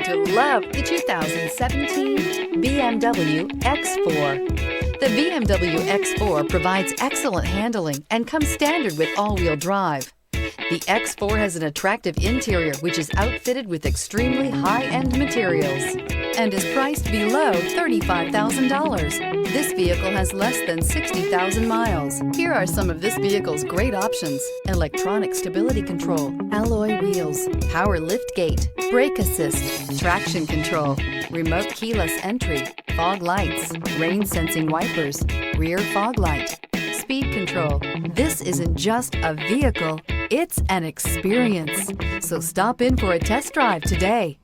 going to love the 2017 BMW X4. The BMW X4 provides excellent handling and comes standard with all-wheel drive. The X4 has an attractive interior which is outfitted with extremely high-end materials and is priced below $35,000. This vehicle has less than 60,000 miles. Here are some of this vehicle's great options: electronic stability control, alloy wheels, power liftgate, brake assist, traction control, remote keyless entry, fog lights, rain sensing wipers, rear fog light, speed control. This isn't just a vehicle, it's an experience. So stop in for a test drive today.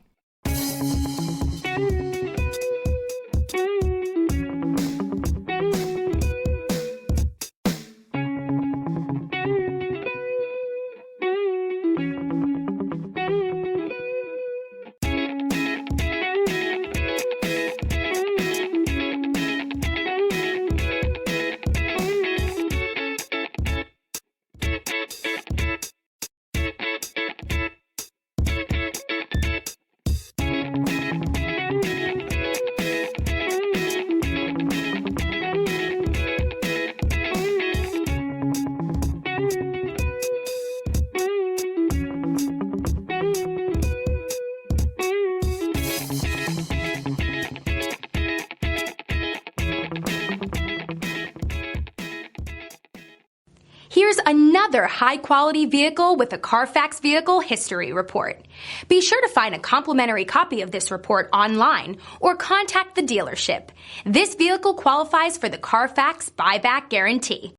Here's another high-quality vehicle with a Carfax Vehicle History Report. Be sure to find a complimentary copy of this report online or contact the dealership. This vehicle qualifies for the Carfax Buyback Guarantee.